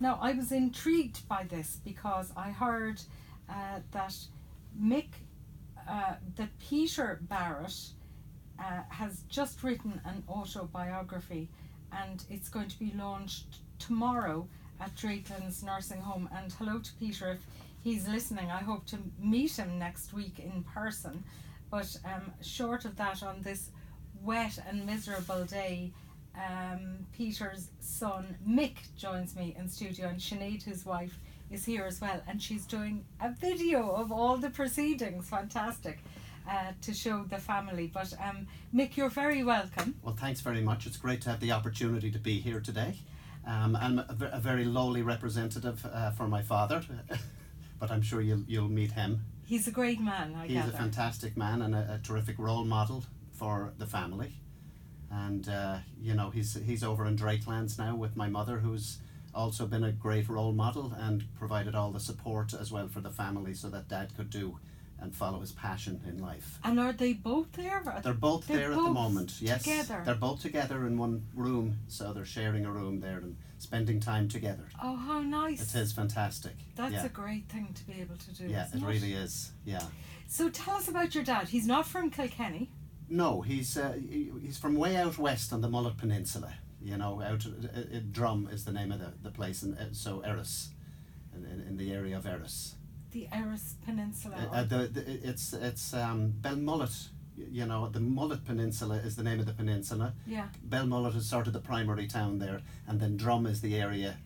Now, I was intrigued by this because I heard that that Peter Barrett has just written an autobiography, and it's going to be launched tomorrow at Drakelands Nursing Home. And hello to Peter if he's listening. I hope to meet him next week in person. But short of that, on this wet and miserable day, Peter's son Mick joins me in studio, and Sinead, his wife, is here as well, and she's doing a video of all the proceedings. Fantastic. To show the family. But Mick, you're very welcome. Well, thanks very much. It's great to have the opportunity to be here today. I'm a very lowly representative for my father, but I'm sure you'll meet him. He's a great man, I gather. He's a fantastic man and a terrific role model for the family. And he's over in Drakelands now with my mother, who's also been a great role model and provided all the support as well for the family so that Dad could do and follow his passion in life. And are they both there? They're both there at the moment, yes. Together? They're both together in one room, so they're sharing a room there and spending time together. Oh, how nice. It is fantastic. That's a great thing to be able to do, Yeah, isn't it really is, yeah. So tell us about your dad. He's not from Kilkenny. No, he's from way out west on the Mullet Peninsula. Out Drum is the name of the place, and so Erris, in the area of Erris. The Erris Peninsula. It's Belmullet. The Mullet Peninsula is the name of the peninsula. Yeah. Belmullet is sort of the primary town there, and then Drum is the area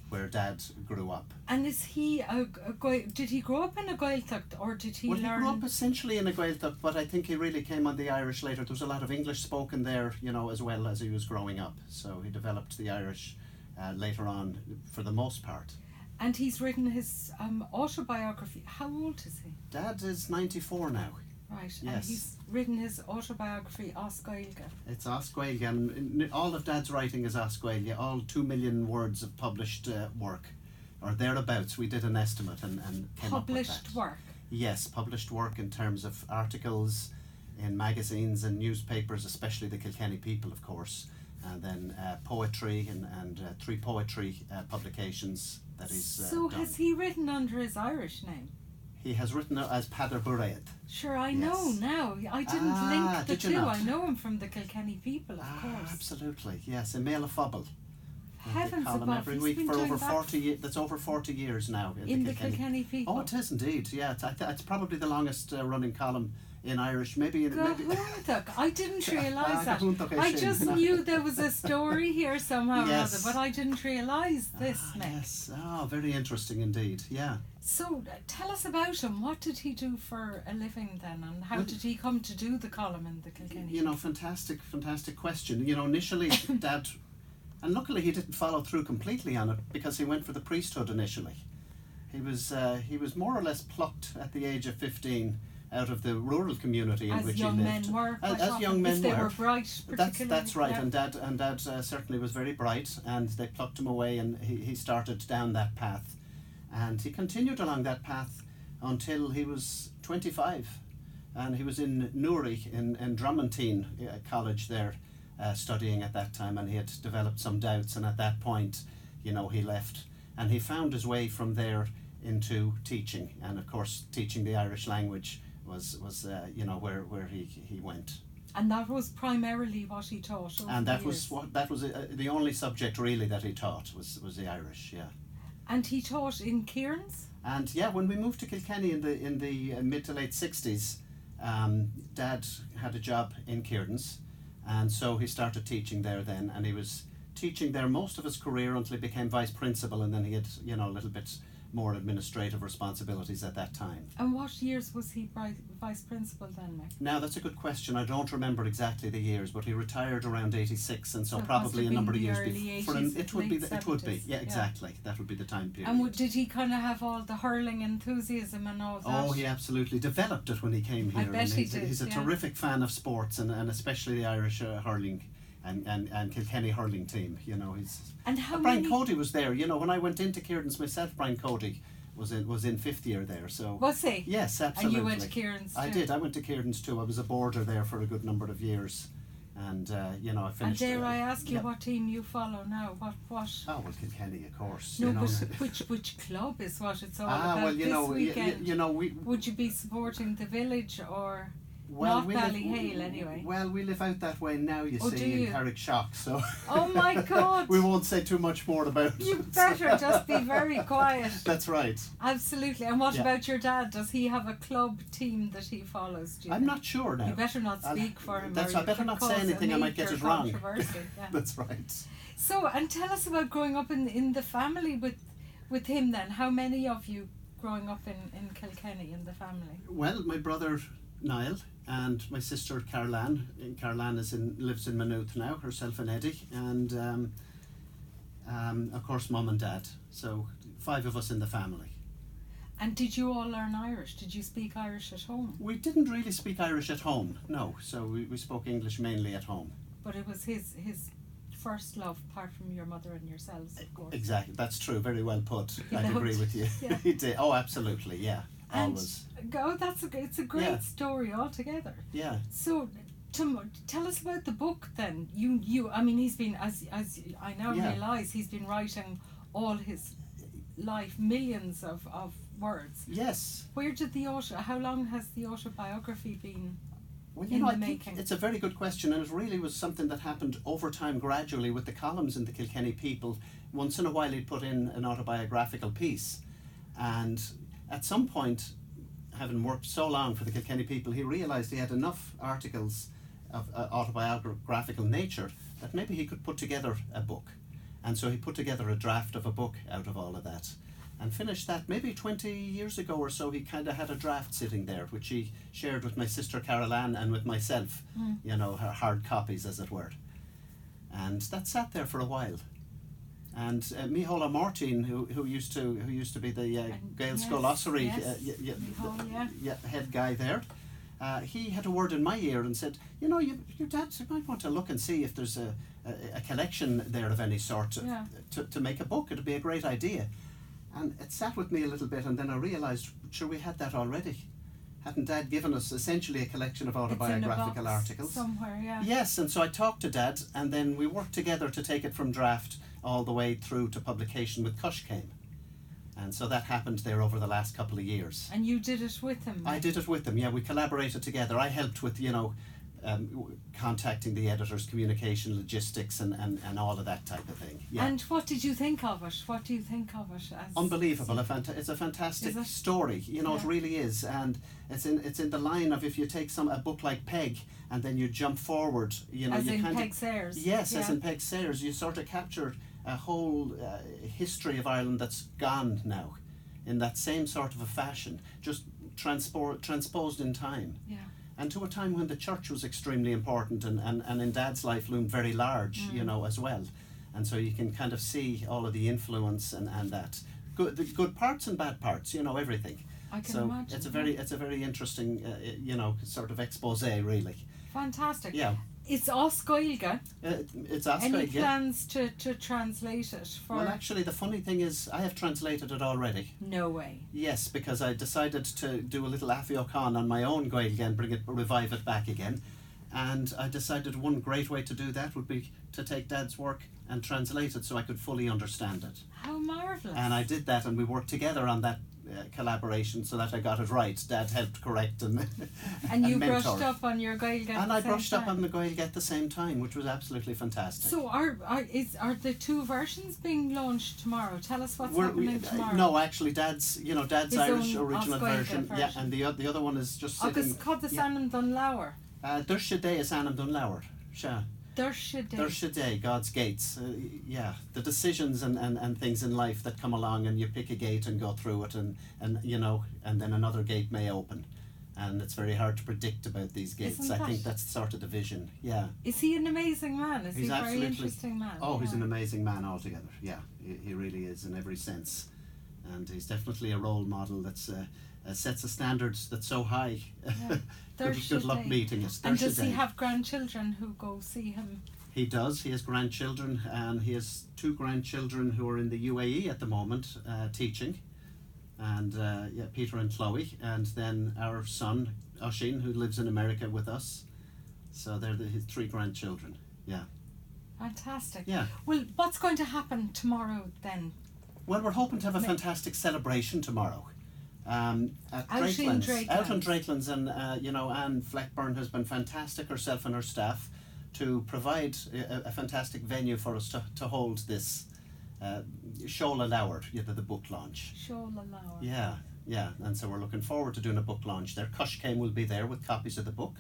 where Dad grew up. And is he did he grow up in a Gaeltacht, or did he learn? He grew up essentially in a Gaeltacht, but I think he really came on the Irish later. There was a lot of English spoken there, as well as he was growing up. So he developed the Irish later on, for the most part. And he's written his autobiography. How old is he? Dad is 94 now. Right, yes. And he's written his autobiography, Os Gaeilge. It's Os Gaeilge, and all of Dad's writing is Os Gaeilge, all 2 million words of published work, or thereabouts. We did an estimate and came up with that. Published work? Yes, published work in terms of articles in magazines and newspapers, especially the Kilkenny People, of course, and then poetry and 3 poetry publications that he's So done. has he written under his Irish name? He has written as Peadar Buraid. Sure, I know now. I didn't link the two. Not? I know him from the Kilkenny People, of course. Absolutely, yes. Email a Phobble. Heavens call him above, every he's week been for doing over that 40 years. That's over 40 years now in the Kilkenny People. Oh, it is indeed. Yeah, it's probably the longest running column in Irish. Maybe. I didn't realise that. I just knew there was a story here somehow or other, but I didn't realise this, Mick. Yes. Oh, very interesting indeed. Yeah. So tell us about him. What did he do for a living then, and how did he come to do the column in the Kilkenny? Fantastic question. Initially, Dad, and luckily he didn't follow through completely on it, because he went for the priesthood initially. He was more or less plucked at the age of 15 out of the rural community in which he lived. As young men were. They were bright, particularly. That's right, yeah. and Dad certainly was very bright, and they plucked him away, and he started down that path. And he continued along that path until he was 25, and he was in Newry in Drummondine College there, studying at that time, and he had developed some doubts, and at that point, he left, and he found his way from there into teaching, and of course teaching the Irish language was where he went. And that was primarily what he taught. And that was the only subject really that he taught was the Irish, yeah. And he taught in Kieran's? And yeah, when we moved to Kilkenny in the mid to late 60s, Dad had a job in Kieran's, and so he started teaching there then, and he was teaching there most of his career until he became vice principal, and then he had a little bit more administrative responsibilities at that time. And what years was he vice principal then, Mick? Now that's a good question. I don't remember exactly the years, but he retired around 86, and so probably a number of years before. It would be, yeah, exactly. That would be the time period. And did he kind of have all the hurling enthusiasm and all that? Oh, he absolutely developed it when he came here. I bet he did. He's a terrific fan of sports, and especially the Irish hurling. And Kilkenny hurling team, he's. And how Brian Cody was there. When I went into Kieran's myself, Brian Cody was in 5th year there. So was he? Yes, absolutely. And you went to Kieran's too? I did. I went to Kieran's too. I was a boarder there for a good number of years, And you know, I And finished. dare I ask you yeah. what team you follow now? What? Oh well, Kilkenny, of course. No, you know. but which club is what it's all about well, you this know, weekend? you know, we. Would you be supporting the village or Well, not Ballyhale anyway? Well, we live out that way now, you Oh, do see, in you? Carrickshock, so. Oh my God! We won't say too much more about it. You better just be very quiet. That's right. Absolutely. And what Yeah. about your dad? Does he have a club team that he follows? Do you I'm think? not sure now. You better not speak for him. That's or I you better could not cause say anything. a I might get major it wrong. controversy. Yeah. That's right. So, and tell us about growing up in the family with him then. How many of you growing up in Kilkenny in the family? Well, my brother Niall and my sister Caroline. Caroline lives in Maynooth now, herself and Eddie, and of course Mum and Dad. So 5 of us in the family. And did you all learn Irish? Did you speak Irish at home? We didn't really speak Irish at home, no. So we spoke English mainly at home. But it was his first love, apart from your mother and yourselves, of course. Exactly, that's true. Very well put. You I'd know, agree with you. yeah. He did. Oh, absolutely. Yeah. And Always. it's a great Yeah. story altogether. Yeah. So, tell us about the book then. I mean, he's been, as I now Yeah. realise, he's been writing all his life, millions of words. Yes. How long has the autobiography been? Well, you in know, the I think making? it's a very good question, and it really was something that happened over time, gradually, with the columns in the Kilkenny People. Once in a while, he'd put in an autobiographical piece, and at some point, having worked so long for the Kilkenny People, he realised he had enough articles of autobiographical nature that maybe he could put together a book. And so he put together a draft of a book out of all of that, and finished that maybe 20 years ago or so. He kind of had a draft sitting there, which he shared with my sister Caroline and with myself, you know, her hard copies, as it were. And that sat there for a while. And Micheál Martin, who used to be the Gael Skull Ossery head guy there, he had a word in my ear and said, you know, your dad might want to look and see if there's a collection there of any sort to make a book. It'd be a great idea. And it sat with me a little bit, and then I realised, sure, we had that already. Hadn't Dad given us essentially a collection of autobiographical articles? Somewhere, yeah. Yes, and so I talked to Dad, and then we worked together to take it from draft all the way through to publication with Cush came. And so that happened there over the last couple of years. And you did it with him? I did it with him, yeah. We collaborated together. I helped with, you know, contacting the editors, communication, logistics, and all of that type of thing. Yeah. And what did you think of it? What do you think of it? As Unbelievable! It's a fantastic story. You know, it really is, and it's in the line of, if you take a book like Peg, and then you jump forward. You know, as you in kind Peg Sayers. Yes, as in Peg Sayers, you sort of capture a whole history of Ireland that's gone now, in that same sort of a fashion, just transposed in time. Yeah. And to a time when the church was extremely important, and in Dad's life loomed very large, you know, as well. And so you can kind of see all of the influence and that. The good parts and bad parts, you know, everything. I can imagine. It's a very interesting, you know, sort of expose, really. Fantastic. Yeah. It's Oscoilga. It's Oscoilga. Any plans to translate it for? Well, actually, the funny thing is, I have translated it already. No way. Yes, because I decided to do a little Afiocan on my own Gaeilge and revive it back again. And I decided one great way to do that would be to take Dad's work and translate it so I could fully understand it. How marvellous. And I did that, and we worked together on that collaboration so that I got it right. Dad helped correct and and you mentored. brushed up on your Gaeilge at and the I same brushed time. up on the Gaeilge at the same time, which was absolutely fantastic. So are the 2 versions being launched tomorrow? Tell us what's happening tomorrow. No, actually, Dad's His Irish own original Oscoilga version. Yeah, and the other one is just Agus sitting. cad the Sanam Dun Lower. Doirse Dé is Anam Dun Lower. Sure. Doirse Dé. Doirse Dé, God's gates. Yeah, the decisions and things in life that come along, and you pick a gate and go through it, and you know, and then another gate may open, and it's very hard to predict about these gates. Isn't I think that? that's sort of the vision. Yeah. Is he an amazing man? Is He's he a very absolutely- interesting man? Oh, he's Yeah. an amazing man altogether. Yeah, he really is in every sense, and he's definitely a role model that's sets a standard that's so high. Yeah. Good luck meeting it. And Doirse does he Dé. have grandchildren who go see him? He does. He has grandchildren, and he has 2 grandchildren who are in the UAE at the moment, teaching, and Peter and Chloe, and then our son Oisín, who lives in America with us, So they're his 3 grandchildren. Yeah. Fantastic. Yeah. Well, what's going to happen tomorrow then? Well, we're hoping to have a fantastic celebration tomorrow. At Out in Drakelands. Out on Drakelands, and Anne Fleckburn has been fantastic, herself and her staff, to provide a fantastic venue for us to hold this Seola Lower, the book launch. Seola Lower. Yeah, and so we're looking forward to doing a book launch there. Cushcane will be there with copies of the book,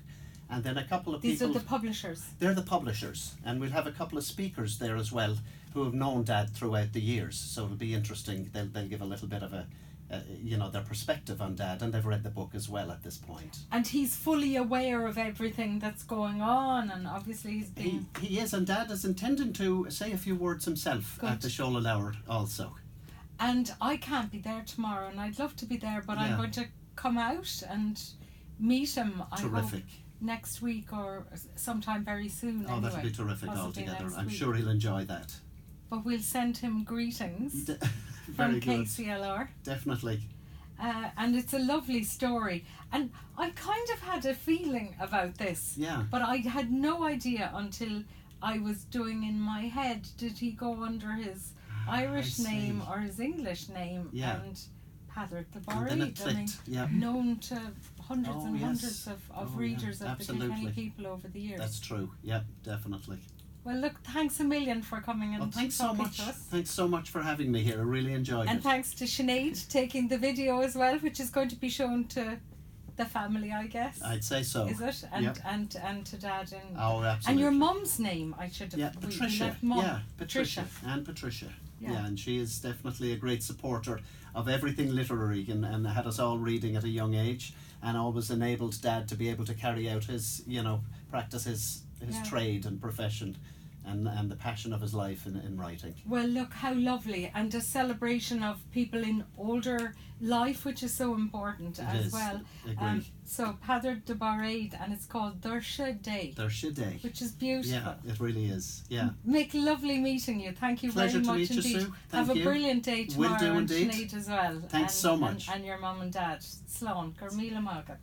and then a couple of These people. are the publishers. They're the publishers, and we'll have a couple of speakers there as well who have known Dad throughout the years. So it'll be interesting. They'll give a little bit of their perspective on Dad, and they've read the book as well at this point. And he's fully aware of everything that's going on, and obviously he's been... He is, and Dad is intending to say a few words himself Good. at the Seola Lower also. And I can't be there tomorrow, and I'd love to be there, but Yeah. I'm going to come out and meet him, I hope, Terrific. next week or sometime very soon. Oh, anyway. that'll be terrific Possibly altogether. next I'm week. sure he'll enjoy that. But we'll send him greetings Very from good. KCLR. Definitely. And it's a lovely story. And I kind of had a feeling about this. Yeah. But I had no idea until I was doing in my head, did he go under his Irish I see. name or his English name? Yeah. And Patrick the And then it Barreid, I mean, clicked. Yeah. known to hundreds Oh, and yes. hundreds of Oh, yeah. readers of the Absolutely. Kilkenny people over the years. That's true. Yeah, definitely. Well, look, thanks a million for coming and Well, thanks so talking much. to us. Thanks so much for having me here. I really enjoyed And it. thanks to Sinead taking the video as well, which is going to be shown to the family, I guess. I'd say so. Is it? And Yep. and to Dad and Oh, absolutely. and your mum's name, I should have. Yeah, we Patricia. left Mum. Yeah, Patricia. And Patricia. Yeah. Yeah, and she is definitely a great supporter of everything literary, and had us all reading at a young age, and always enabled Dad to be able to carry out his, practice his Yeah. trade and profession, and the passion of his life in writing. Well, look how lovely, and a celebration of people in older life, which is so important It as is. well. Agree. So Patrick de Barreid, and it's called Doirse Dé, Doirse Dé. which is beautiful. Yeah, it really is. Yeah. Mick, lovely meeting you. Thank you Pleasure very to much meet you, indeed. Sue. Have Thank a you. brilliant day Will tomorrow, do and indeed. Sinead as well. Thanks so much. And your mum and dad. Slán, gur míle mágad.